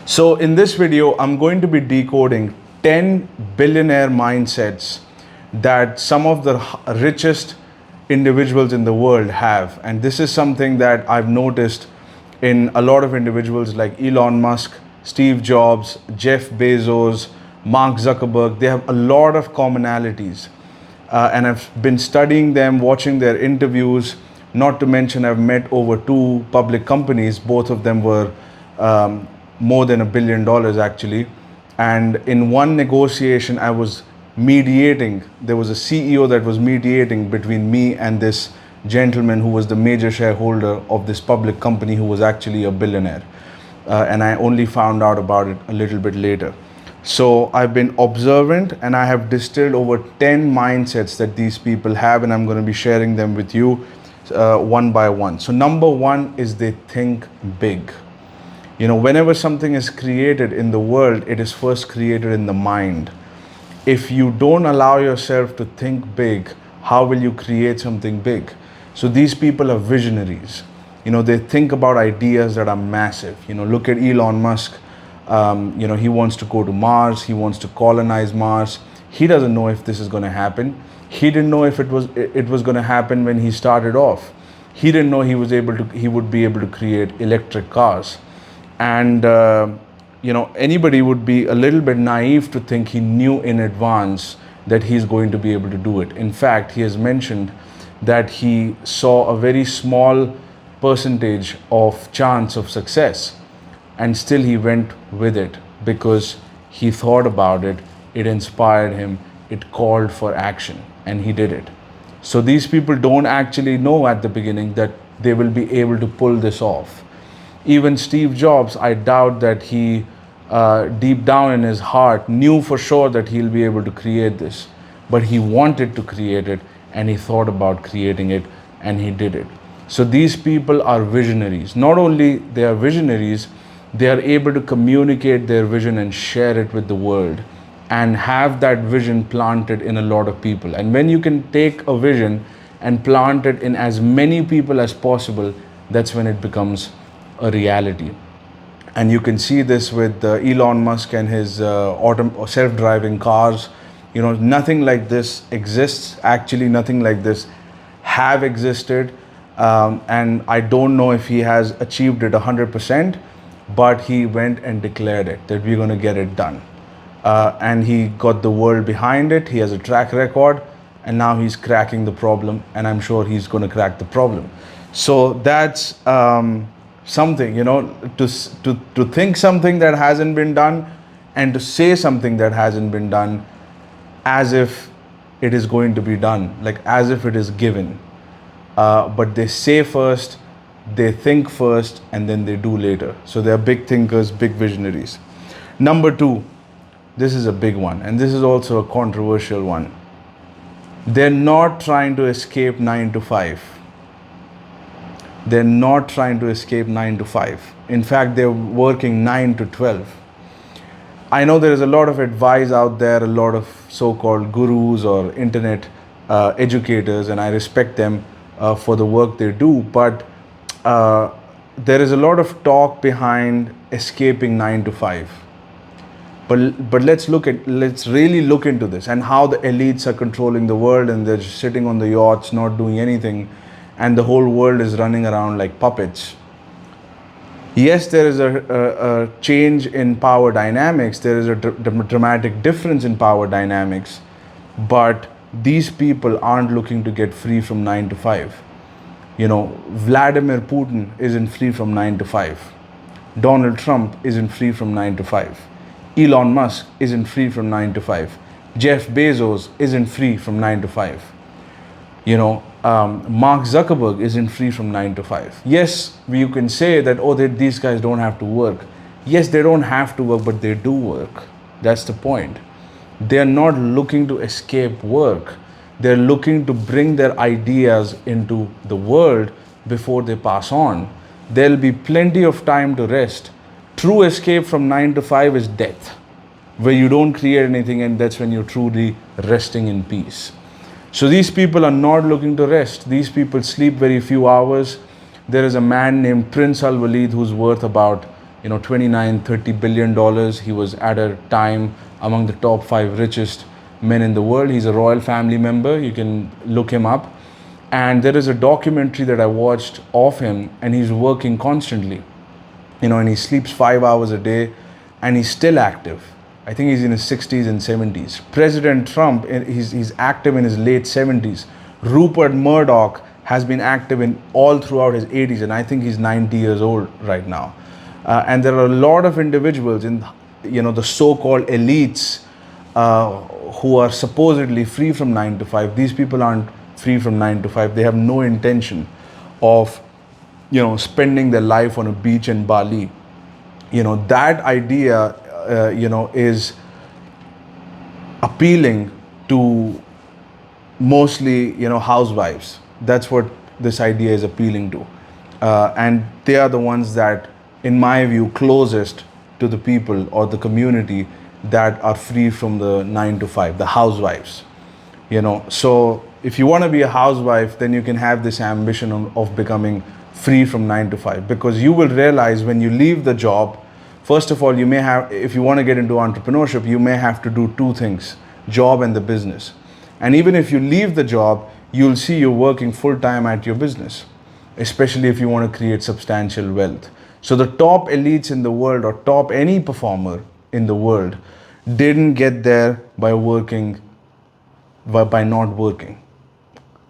So in this video, I'm going to be decoding 10 billionaire mindsets that some of the richest individuals in the world have. And this is something that I've noticed in a lot of individuals like Elon Musk, Steve Jobs, Jeff Bezos, Mark Zuckerberg. They have a lot of commonalities. And I've been studying them, watching their interviews. Not to mention, I've met over 2 public companies. Both of them were more than $1 billion actually. And in one negotiation, I was mediating. There was a CEO that was mediating between me and this gentleman who was the major shareholder of this public company, who was actually a billionaire. And I only found out about it a little bit later. So I've been observant, and I have distilled over 10 mindsets that these people have, and I'm going to be sharing them with you one by one. So number one is they think big. You know, whenever something is created in the world, it is first created in the mind. If you don't allow yourself to think big, how will you create something big? So these people are visionaries. You know, they think about ideas that are massive. You know, look at Elon Musk. You know, he wants to go to Mars. He wants to colonize Mars. He doesn't know if this is going to happen. He didn't know if it was going to happen when he started off. He didn't know he would be able to create electric cars. And you know, anybody would be a little bit naive to think he knew in advance that he's going to be able to do it. In fact, he has mentioned that he saw a very small percentage of chance of success, and still he went with it because he thought about it, it inspired him, it called for action, and he did it. So these people don't actually know at the beginning that they will be able to pull this off. Even Steve Jobs, I doubt that he deep down in his heart knew for sure that he'll be able to create this, but he wanted to create it, and he thought about creating it, and he did it. So these people are visionaries. Not only they are visionaries, they are able to communicate their vision and share it with the world, and have that vision planted in a lot of people. And when you can take a vision and plant it in as many people as possible, that's when it becomes a reality. And you can see this with Elon Musk and his self-driving cars. You know, nothing like this exists. Actually, nothing like this have existed. And I don't know if he has achieved it 100%, but he went and declared it, that we're going to get it done. And he got the world behind it. He has a track record, and now he's cracking the problem, and I'm sure he's going to crack the problem. So that's something, you know, to think something that hasn't been done, and to say something that hasn't been done as if it is going to be done, like as if it is given. But they say first, they think first, and then they do later. So they're big thinkers, big visionaries. Number 2, this is a big one, and this is also a controversial one. They're not trying to escape 9 to 5. They're not trying to escape 9 to 5. In fact, they're working 9 to 12. I know there is a lot of advice out there, a lot of so-called gurus or internet educators, and I respect them for the work they do, but there is a lot of talk behind escaping 9 to 5. But let's really look into this, and how the elites are controlling the world, and they're just sitting on the yachts, not doing anything, and the whole world is running around like puppets. Yes, there is a change in power dynamics. There is a dramatic difference in power dynamics, but these people aren't looking to get free from 9 to 5. You know, Vladimir Putin isn't free from 9 to 5. Donald Trump isn't free from 9 to 5. Elon Musk isn't free from 9 to 5. Jeff Bezos isn't free from 9 to 5. You know, Mark Zuckerberg isn't free from 9 to 5. Yes, you can say that, oh, these guys don't have to work. Yes, they don't have to work, but they do work. That's the point. They're not looking to escape work. They're looking to bring their ideas into the world before they pass on. There'll be plenty of time to rest. True escape from 9 to 5 is death, where you don't create anything, and that's when you're truly resting in peace. So these people are not looking to rest. These people sleep very few hours. There is a man named Prince Al Walid who's worth about 29, $30 billion. He was at a time among the top 5 richest men in the world. He's a royal family member. You can look him up. And there is a documentary that I watched of him, and he's working constantly, and he sleeps 5 hours a day, and he's still active. I think he's in his 60s and 70s. President Trump, he's active in his late 70s. Rupert Murdoch has been active in all throughout his 80s, and I think he's 90 years old right now. And there are a lot of individuals in, the so-called elites who are supposedly free from 9 to 5. These people aren't free from 9 to 5. They have no intention of, spending their life on a beach in Bali. That idea, is appealing to mostly, housewives. That's what this idea is appealing to. And they are the ones that, in my view, closest to the people or the community that are free from the 9 to 5, the housewives. So if you want to be a housewife, then you can have this ambition of becoming free from 9 to 5, because you will realize when you leave the job, first of all, you may have, if you want to get into entrepreneurship, you may have to do two things, job and the business. And even if you leave the job, you'll see you're working full time at your business, especially if you want to create substantial wealth. So the top elites in the world, or top any performer in the world, didn't get there by not working.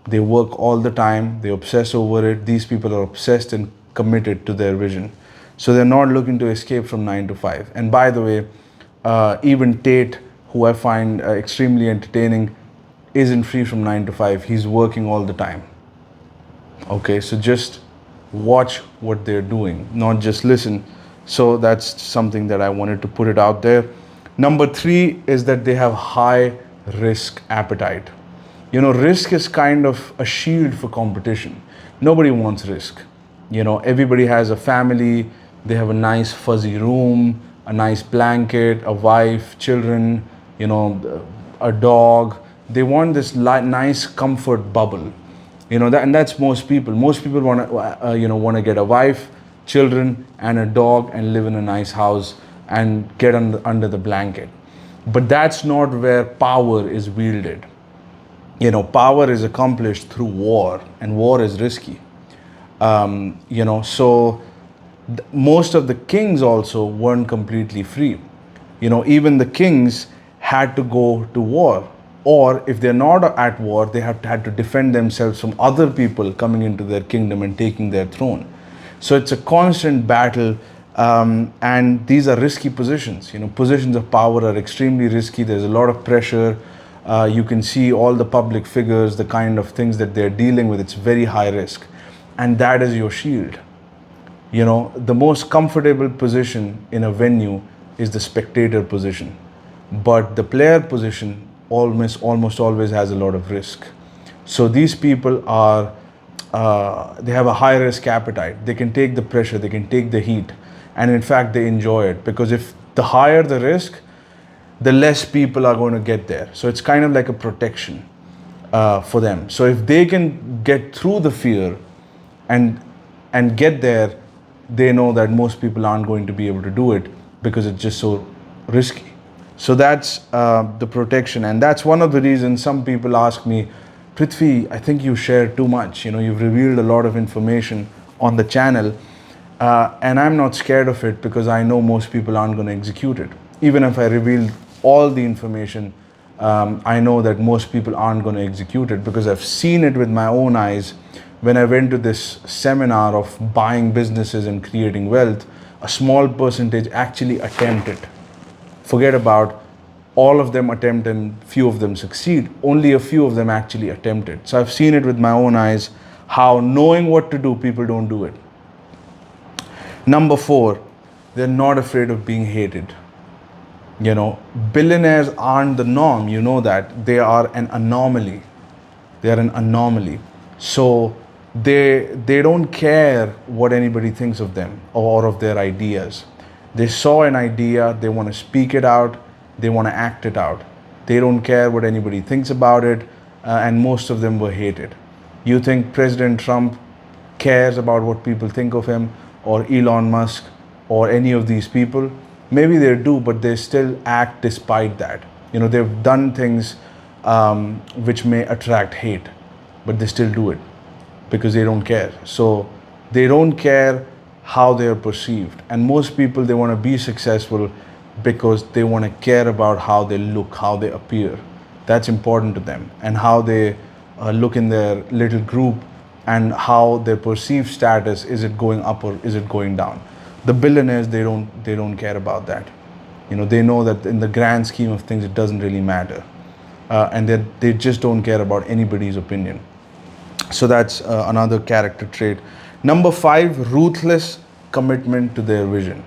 They work all the time, they obsess over it. These people are obsessed and committed to their vision. So they're not looking to escape from 9 to 5. And by the way, even Tate, who I find extremely entertaining, isn't free from 9 to 5. He's working all the time. Okay, so just watch what they're doing, not just listen. So that's something that I wanted to put it out there. Number 3 is that they have high risk appetite. Risk is kind of a shield for competition. Nobody wants risk. Everybody has a family, they have a nice fuzzy room, a nice blanket, a wife, children, a dog. They want this nice comfort bubble. And that's most people. Most people want to get a wife, children, and a dog and live in a nice house and get under the blanket. But that's not where power is wielded. Power is accomplished through war, and war is risky. So most of the kings also weren't completely free. Even the kings had to go to war, or if they're not at war, they had to defend themselves from other people coming into their kingdom and taking their throne. So it's a constant battle, and these are risky positions. Positions of power are extremely risky. There's a lot of pressure. You can see all the public figures, the kind of things that they're dealing with. It's very high risk, and that is your shield. The most comfortable position in a venue is the spectator position, but the player position almost always has a lot of risk. So these people are, they have a high risk appetite. They can take the pressure, they can take the heat, and in fact they enjoy it, because if the higher the risk, the less people are going to get there. So it's kind of like a protection for them. So if they can get through the fear and get there, they know that most people aren't going to be able to do it because it's just so risky. So that's the protection. And that's one of the reasons some people ask me, Prithvi, I think you share too much. You've revealed a lot of information on the channel. And I'm not scared of it, because I know most people aren't going to execute it. Even if I revealed all the information, I know that most people aren't going to execute it, because I've seen it with my own eyes. When I went to this seminar of buying businesses and creating wealth, a small percentage actually attempt it. Forget about all of them attempt and few of them succeed. Only a few of them actually attempt it. So I've seen it with my own eyes, how knowing what to do, people don't do it. Number 4, they're not afraid of being hated. Billionaires aren't the norm, that. They are an anomaly. They are an anomaly. So they don't care what anybody thinks of them or of their ideas. They saw an idea, they want to speak it out, they want to act it out. They don't care what anybody thinks about it, and most of them were hated. You think President Trump cares about what people think of him, or Elon Musk, or any of these people. Maybe they do, but they still act despite that. They've done things which may attract hate, but they still do it because they don't care. So they don't care how they are perceived. And most people, they want to be successful because they want to care about how they look, how they appear. That's important to them, and how they look in their little group, and how their perceived status, is it going up or is it going down. The billionaires, they don't care about that. They know that in the grand scheme of things, it doesn't really matter, and they just don't care about anybody's opinion. So that's another character trait. Number 5, ruthless commitment to their vision.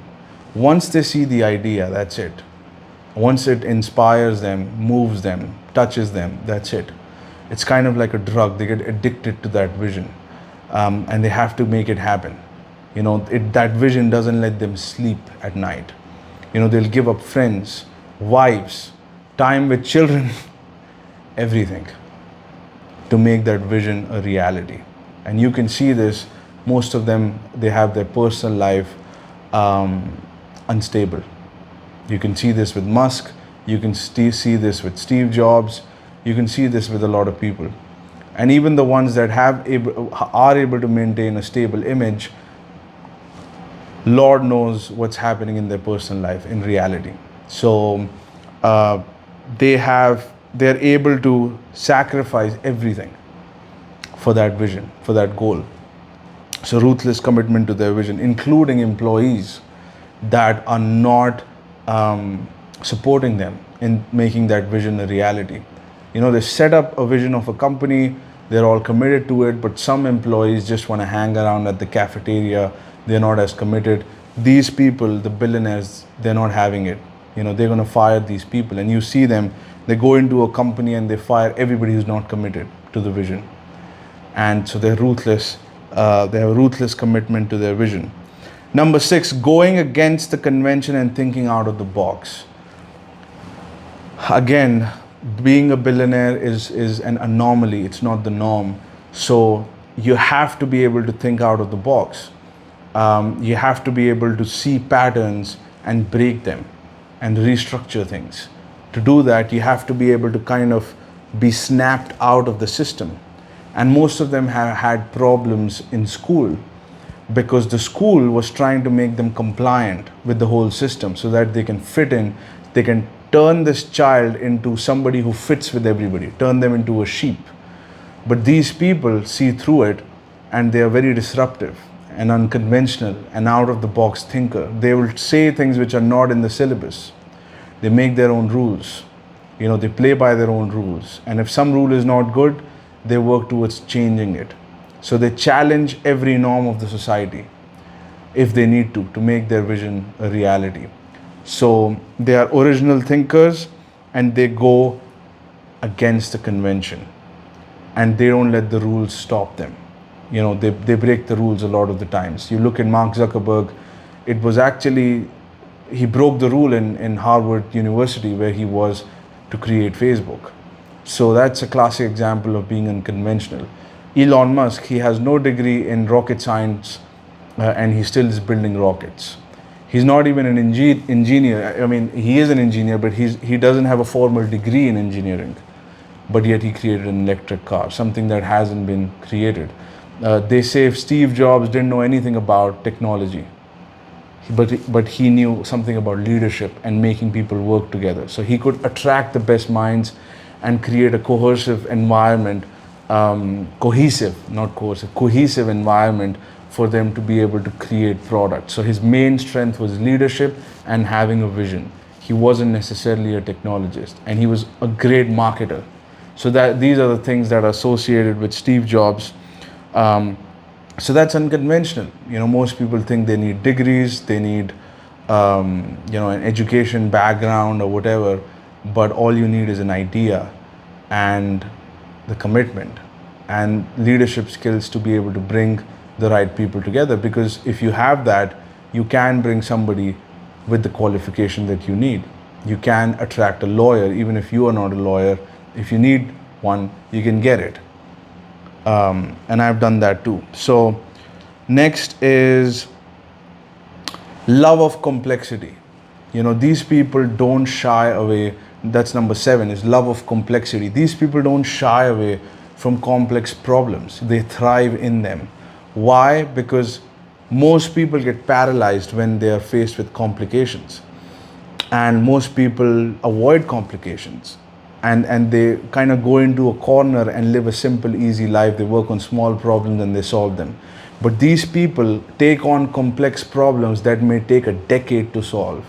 Once they see the idea, that's it. Once it inspires them, moves them, touches them, that's it. It's kind of like a drug. They get addicted to that vision, and they have to make it happen. That vision doesn't let them sleep at night. They'll give up friends, wives, time with children, everything, to make that vision a reality. And you can see this, most of them, they have their personal life unstable. You can see this with Musk, you can see this with Steve Jobs, you can see this with a lot of people. And even the ones that are able to maintain a stable image, Lord knows what's happening in their personal life in reality. So they're able to sacrifice everything for that vision, for that goal. So ruthless commitment to their vision, including employees that are not supporting them in making that vision a reality. They set up a vision of a company, they're all committed to it, but some employees just want to hang around at the cafeteria, they're not as committed. These people, the billionaires, they're not having it. They're going to fire these people, and you see them, they go into a company and they fire everybody who's not committed to the vision. And so they're ruthless. They have a ruthless commitment to their vision. Number 6, going against the convention and thinking out of the box. Again, being a billionaire is an anomaly. It's not the norm. So you have to be able to think out of the box. You have to be able to see patterns and break them and restructure things. To do that, you have to be able to kind of be snapped out of the system. And most of them have had problems in school because the school was trying to make them compliant with the whole system so that they can fit in, they can turn this child into somebody who fits with everybody, turn them into a sheep. But these people see through it, and they are very disruptive and unconventional and out of the box thinker. They will say things which are not in the syllabus. They make their own rules. They play by their own rules. And if some rule is not good, they work towards changing it. So they challenge every norm of the society if they need to make their vision a reality. So they are original thinkers, and they go against the convention, and they don't let the rules stop them. They break the rules a lot of the times. You look at Mark Zuckerberg, it was actually, he broke the rule in Harvard University where he was to create Facebook. So that's a classic example of being unconventional. Elon Musk, he has no degree in rocket science, and he still is building rockets. He's not even an engineer. I mean, he is an engineer, but he doesn't have a formal degree in engineering. But yet he created an electric car, something that hasn't been created. They say Steve Jobs didn't know anything about technology, but he knew something about leadership and making people work together. So he could attract the best minds and create a cohesive environment, cohesive environment for them to be able to create products. So his main strength was leadership and having a vision. He wasn't necessarily a technologist, and he was a great marketer. So that these are the things that are associated with Steve Jobs. So that's unconventional. Most people think they need degrees, they need, an education background or whatever, but all you need is an idea and the commitment and leadership skills to be able to bring the right people together. Because if you have that, you can bring somebody with the qualification that you need. You can attract a lawyer, even if you are not a lawyer. If you need one, you can get it. And I've done that too. So next is Love of complexity. These people don't shy away. That's number 7, is love of complexity. These people don't shy away from complex problems. They thrive in them. Why? Because most people get paralyzed when they are faced with complications, and most people avoid complications, and they kind of go into a corner and live a simple, easy life. They work on small problems and they solve them. But these people take on complex problems that may take a decade to solve,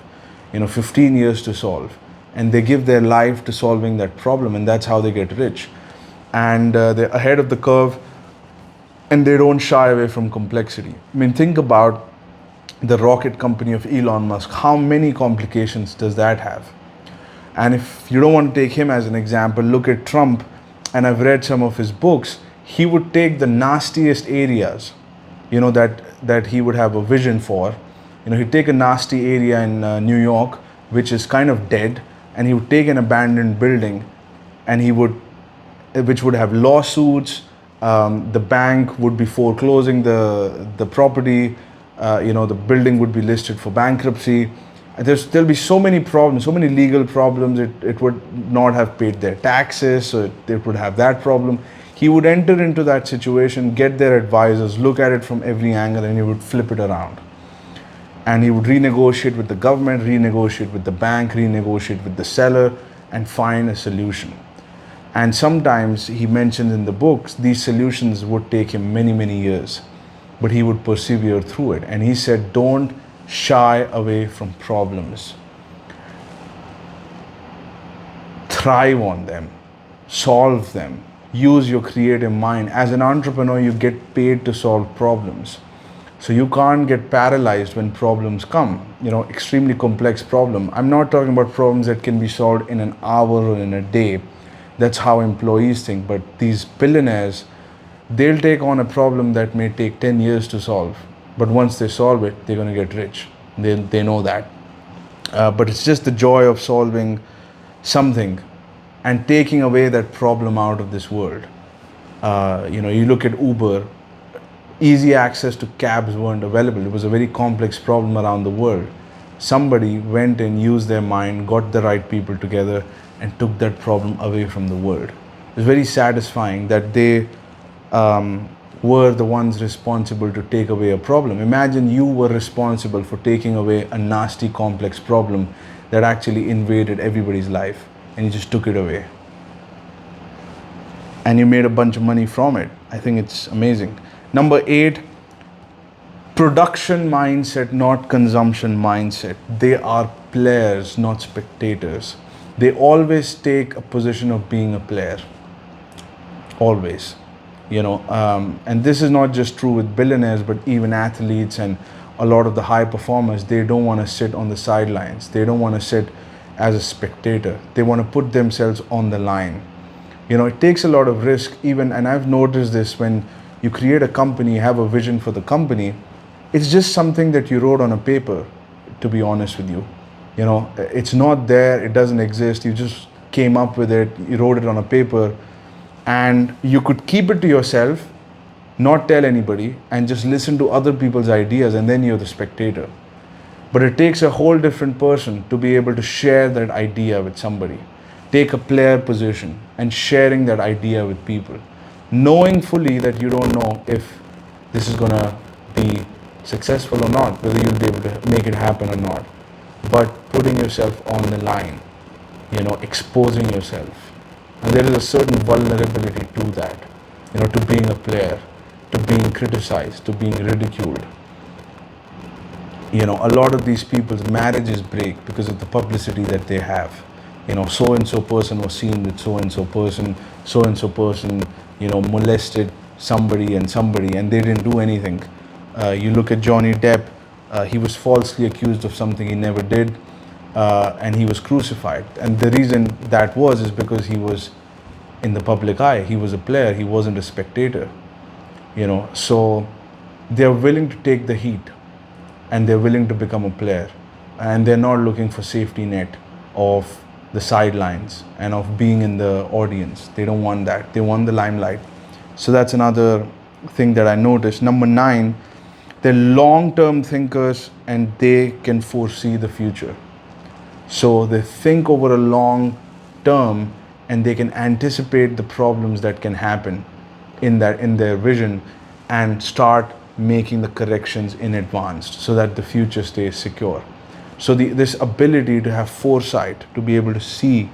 15 years to solve, and they give their life to solving that problem, and that's how they get rich. And they're ahead of the curve, and they don't shy away from complexity. I mean, think about the rocket company of Elon Musk. How many complications does that have? And if you don't want to take him as an example, look at Trump. And I've read some of his books. He would take the nastiest areas, that he would have a vision for. He'd take a nasty area in New York, which is kind of dead, and he would take an abandoned building, and which would have lawsuits. The bank would be foreclosing the property. The building would be listed for bankruptcy. There'll be so many problems, so many legal problems. It would not have paid their taxes, so it would have that problem. He would enter into that situation, get their advisors, look at it from every angle, and he would flip it around. And he would renegotiate with the government, renegotiate with the bank, renegotiate with the seller, and find a solution. And sometimes, he mentions in the books, these solutions would take him many, many years, but he would persevere through it. And he said, don't shy away from problems. Thrive on them, solve them, use your creative mind. As an entrepreneur, you get paid to solve problems. So you can't get paralyzed when problems come, extremely complex problem. I'm not talking about problems that can be solved in an hour or in a day. That's how employees think. But these billionaires, they'll take on a problem that may take 10 years to solve. But once they solve it, they're going to get rich. They know that. But it's just the joy of solving something and taking away that problem out of this world. You look at Uber, easy access to cabs weren't available. It was a very complex problem around the world. Somebody went and used their mind, got the right people together, and took that problem away from the world. It was very satisfying that they were the ones responsible to take away a problem. Imagine you were responsible for taking away a nasty, complex problem that actually invaded everybody's life, and you just took it away. And you made a bunch of money from it. I think it's amazing. Number 8, production mindset, not consumption mindset. They are players, not spectators. They always take a position of being a player. Always. And this is not just true with billionaires, but even athletes and a lot of the high performers. They don't want to sit on the sidelines. They don't want to sit as a spectator. They want to put themselves on the line. It takes a lot of risk even, and I've noticed this when you create a company, you have a vision for the company. It's just something that you wrote on a paper, to be honest with you. It's not there, it doesn't exist. You just came up with it, you wrote it on a paper, and you could keep it to yourself, not tell anybody, and just listen to other people's ideas, and then you're the spectator. But it takes a whole different person to be able to share that idea with somebody. Take a player position and sharing that idea with people, knowing fully that you don't know if this is gonna be successful or not, whether you'll be able to make it happen or not. But putting yourself on the line, exposing yourself. And there is a certain vulnerability to that, to being a player, to being criticized, to being ridiculed. A lot of these people's marriages break because of the publicity that they have. So-and-so person was seen with so-and-so person, molested somebody, and they didn't do anything. You look at Johnny Depp, he was falsely accused of something he never did, and he was crucified. And the reason that is because he was in the public eye. He was a player, he wasn't a spectator. So they're willing to take the heat, and they're willing to become a player, and they're not looking for safety net of the sidelines and of being in the audience. They don't want that. They want the limelight. So that's another thing that I noticed. Number 9, They're long-term thinkers and they can foresee the future. So they think over a long term and they can anticipate the problems that can happen in their vision and start making the corrections in advance so that the future stays secure. So this ability to have foresight, to be able to see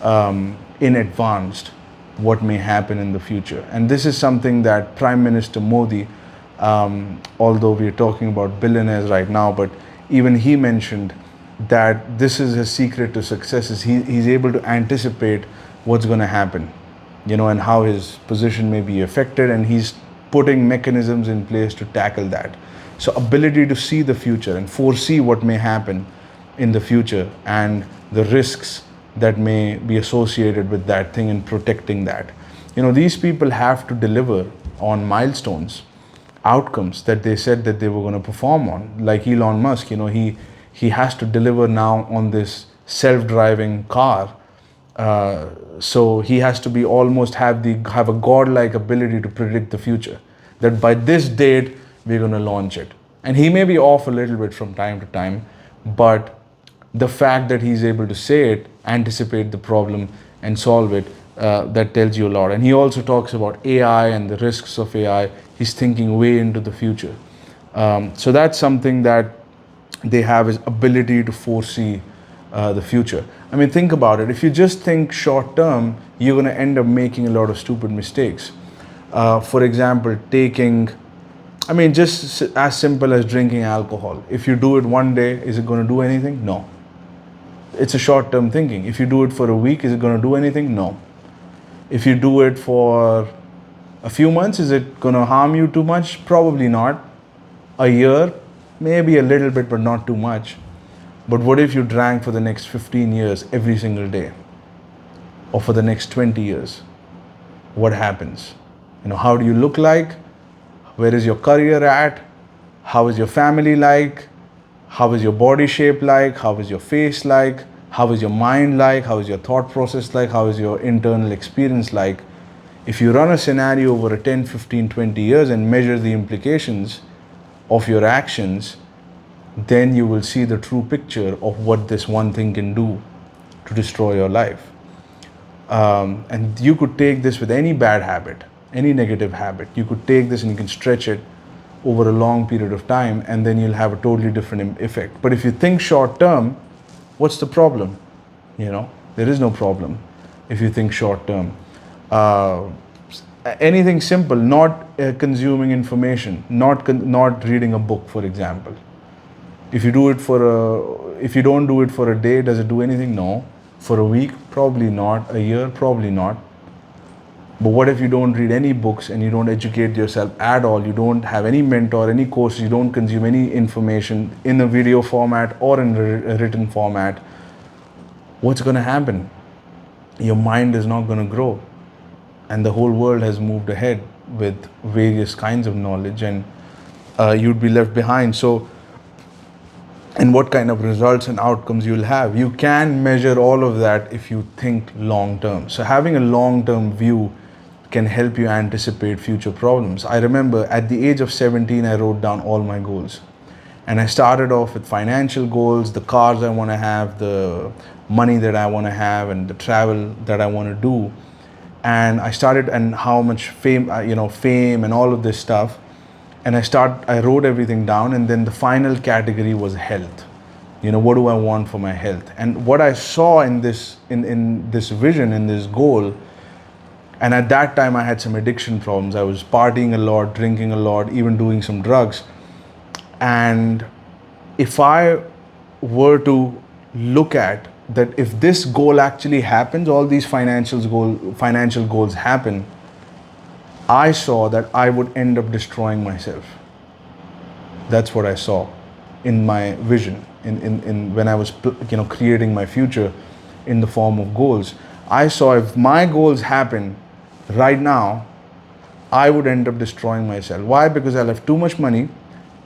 in advance what may happen in the future. And this is something that Prime Minister Modi, although we're talking about billionaires right now, but even he mentioned that this is his secret to success, is he's able to anticipate what's going to happen, and how his position may be affected, and he's putting mechanisms in place to tackle that. So ability to see the future and foresee what may happen in the future and the risks that may be associated with that thing and protecting that. These people have to deliver on milestones, outcomes that they said that they were going to perform on. Like Elon Musk, he has to deliver now on this self-driving car. So he has to be almost have a godlike ability to predict the future, that by this date we're going to launch it. And he may be off a little bit from time to time, but the fact that he's able to say it, anticipate the problem and solve it, that tells you a lot. And he also talks about AI and the risks of AI. He's thinking way into the future. So that's something that they have, is ability to foresee the future. I mean, think about it. If you just think short term, you're going to end up making a lot of stupid mistakes. For example, just as simple as drinking alcohol. If you do it one day, is it going to do anything? No. It's a short term thinking. If you do it for a week, is it going to do anything? No. If you do it for a few months, is it going to harm you too much? Probably not. A year, maybe a little bit, but not too much. But what if you drank for the next 15 years every single day? Or for the next 20 years? What happens? How do you look like? Where is your career at? How is your family like? How is your body shape like? How is your face like? How is your mind like? How is your thought process like? How is your internal experience like? If you run a scenario over a 10, 15, 20 years and measure the implications of your actions, then you will see the true picture of what this one thing can do to destroy your life. And you could take this with any bad habit, any negative habit. You could take this and you can stretch it over a long period of time, and then you'll have a totally different effect. But if you think short term, what's the problem? There is no problem if you think short term. Anything simple, not consuming information, not reading a book, for example. If you don't do it for a day, does it do anything? No. For a week, probably not. A year, probably not. But what if you don't read any books and you don't educate yourself at all? You don't have any mentor, any courses, you don't consume any information in a video format or in a written format. What's going to happen? Your mind is not going to grow. And the whole world has moved ahead with various kinds of knowledge, and you'd be left behind. So, and what kind of results and outcomes you'll have? You can measure all of that if you think long term. So having a long term view can help you anticipate future problems. I remember at the age of 17, I wrote down all my goals. And I started off with financial goals, the cars I want to have, the money that I want to have, and the travel that I want to do. And I started, and how much fame and all of this stuff. And I wrote everything down, and then the final category was health. What do I want for my health? And what I saw in this vision, in this goal, and at that time I had some addiction problems. I was partying a lot, drinking a lot, even doing some drugs. And if I were to look at that, if this goal actually happens, all these financial goals happen, I saw that I would end up destroying myself. That's what I saw in my vision, in when I was creating my future in the form of goals. I saw if my goals happen right now, I would end up destroying myself. Why? Because I'll have too much money,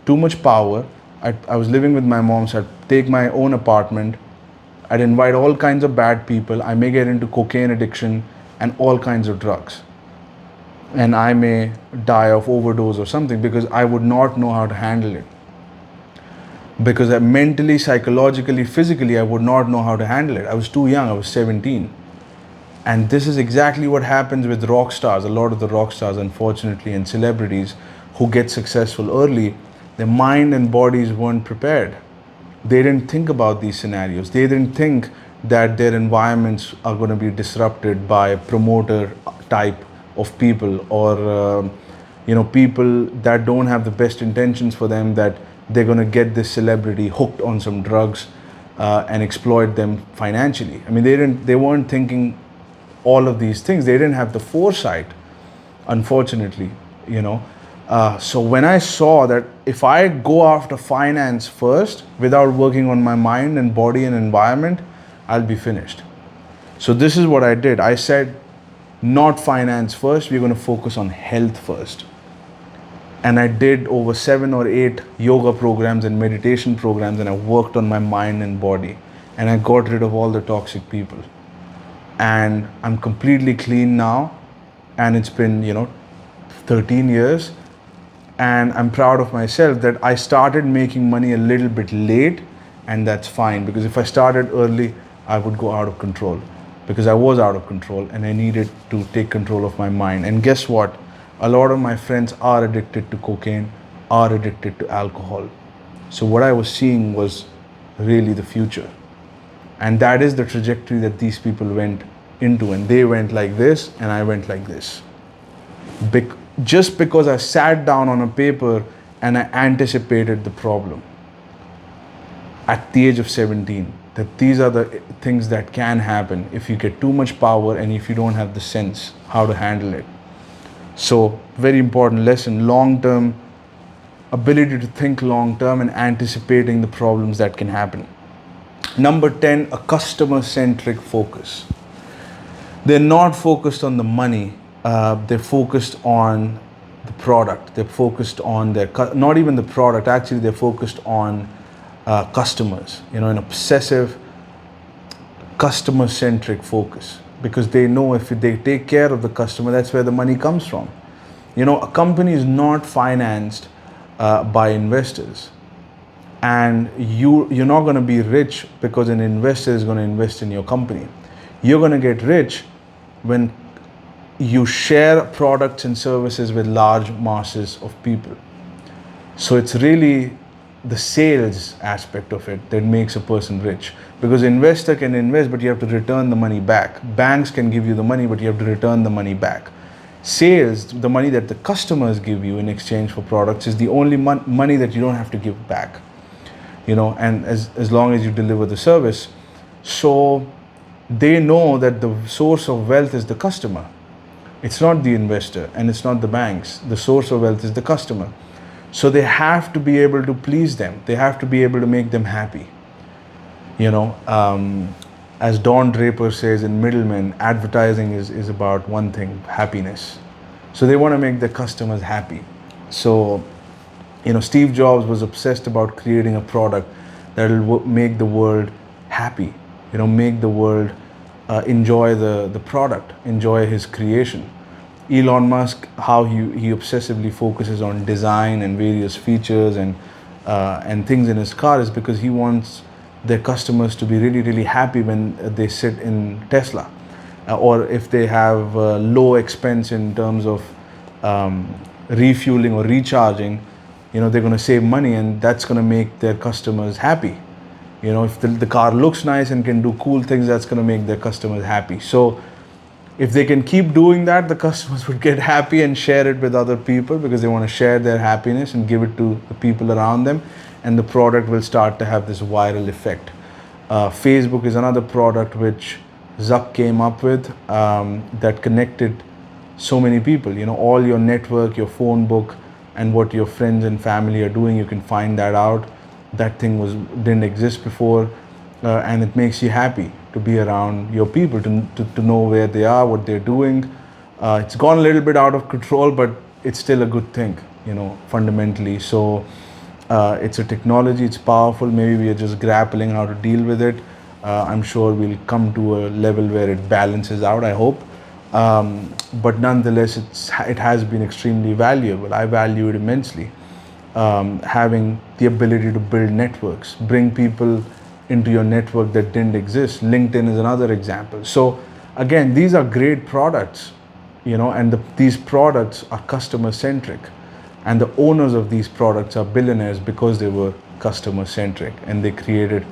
too much power. I was living with my mom, so I'd take my own apartment. I'd invite all kinds of bad people. I may get into cocaine addiction and all kinds of drugs. and I may die of overdose or something because I would not know how to handle it. Because I mentally, psychologically, physically, I would not know how to handle it. I was too young, I was 17. And this is exactly what happens with rock stars. A lot of the rock stars, unfortunately, and celebrities who get successful early, their mind and bodies weren't prepared. They didn't think about these scenarios. They didn't think that their environments are going to be disrupted by promoter type of people, or people that don't have the best intentions for them, that they're going to get this celebrity hooked on some drugs and exploit them financially. I mean, they weren't thinking all of these things. They didn't have the foresight, unfortunately, you know. So when I saw that if I go after finance first without working on my mind and body and environment, I'll be finished. So this is what I did. I said, not finance first, we're going to focus on health first. And I did over 7 or 8 yoga programs and meditation programs, and I worked on my mind and body, and I got rid of all the toxic people. And I'm completely clean now, and it's been 13 years, and I'm proud of myself that I started making money a little bit late, and that's fine, because if I started early, I would go out of control, because I was out of control and I needed to take control of my mind. And guess what? A lot of my friends are addicted to cocaine, are addicted to alcohol. So what I was seeing was really the future. And that is the trajectory that these people went into. And they went like this, and I went like this. Just because I sat down on a paper and I anticipated the problem at the age of 17, that these are the things that can happen if you get too much power and if you don't have the sense how to handle it. So, very important lesson, long-term ability to think long-term and anticipating the problems that can happen. Number 10, a customer-centric focus. They're not focused on the money. They're focused on the product. They're focused on not even the product. Actually, they're focused on customers. An obsessive, customer-centric focus, because they know if they take care of the customer, that's where the money comes from. A company is not financed by investors, and you're not going to be rich because an investor is going to invest in your company. You're going to get rich when you share products and services with large masses of people. So it's really the sales aspect of it that makes a person rich, because investor can invest, but you have to return the money back. Banks can give you the money, but you have to return the money back. Sales, the money that the customers give you in exchange for products, is the only money that you don't have to give back, and as long as you deliver the service. So they know that the source of wealth is the customer. It's not the investor and it's not the banks. The source of wealth is the customer. So they have to be able to please them. They have to be able to make them happy. As Don Draper says in Middlemen, advertising is about one thing: happiness. So they want to make their customers happy. So, Steve Jobs was obsessed about creating a product that will make the world happy, make the world enjoy the product, enjoy his creation. Elon Musk, how he obsessively focuses on design and various features and things in his car, is because he wants their customers to be really, really happy when they sit in Tesla, or if they have low expense in terms of refueling or recharging. They're going to save money, and that's going to make their customers happy. If the car looks nice and can do cool things, that's going to make their customers happy. So if they can keep doing that, the customers would get happy and share it with other people, because they want to share their happiness and give it to the people around them, and the product will start to have this viral effect. Facebook is another product which Zuck came up with, that connected so many people. All your network, your phone book, and what your friends and family are doing, you can find that out. That thing didn't exist before, and it makes you happy to be around your people, to know where they are, what they're doing. It's gone a little bit out of control, but it's still a good thing, fundamentally. So it's a technology, it's powerful. Maybe we are just grappling how to deal with it. I'm sure we'll come to a level where it balances out, I hope. But nonetheless, it has been extremely valuable. I value it immensely. Having the ability to build networks, bring people into your network that didn't exist. LinkedIn is another example. So again, these are great products, and these products are customer centric, and the owners of these products are billionaires because they were customer centric and they created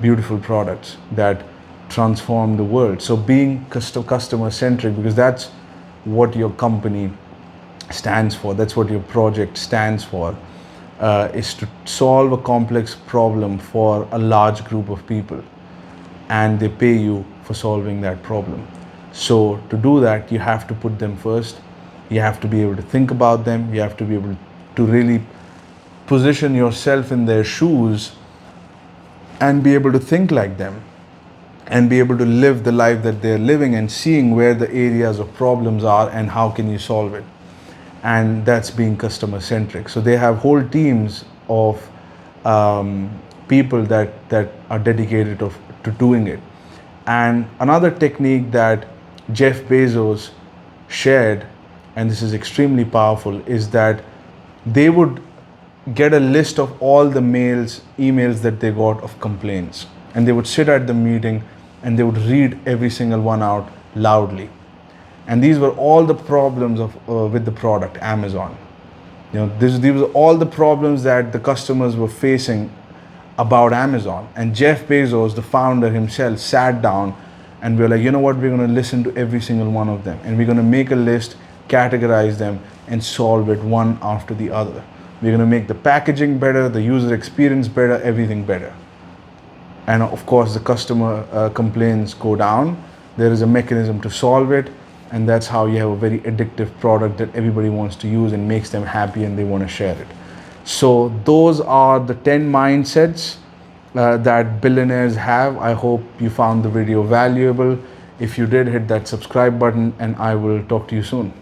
beautiful products that transform the world. So being customer centric, because that's what your company stands for, that's what your project stands for, is to solve a complex problem for a large group of people, and they pay you for solving that problem. So to do that, you have to put them first. You have to be able to think about them. You have to be able to really position yourself in their shoes and be able to think like them and be able to live the life that they're living, and seeing where the areas of problems are and how can you solve it. And that's being customer centric. So they have whole teams of people that are dedicated to doing it. And another technique that Jeff Bezos shared, and this is extremely powerful, is that they would get a list of all the emails that they got of complaints, and they would sit at the meeting and they would read every single one out loudly. And these were all the problems with the product Amazon. These were all the problems that the customers were facing about Amazon. And Jeff Bezos, the founder himself, sat down and we were like, you know what, we're going to listen to every single one of them, and we're going to make a list, categorize them, and solve it one after the other. We're going to make the packaging better, the user experience better, everything better. And of course, the customer complaints go down. There is a mechanism to solve it, and that's how you have a very addictive product that everybody wants to use and makes them happy and they want to share it. So those are the 10 mindsets that billionaires have. I hope you found the video valuable. If you did, hit that subscribe button, and I will talk to you soon.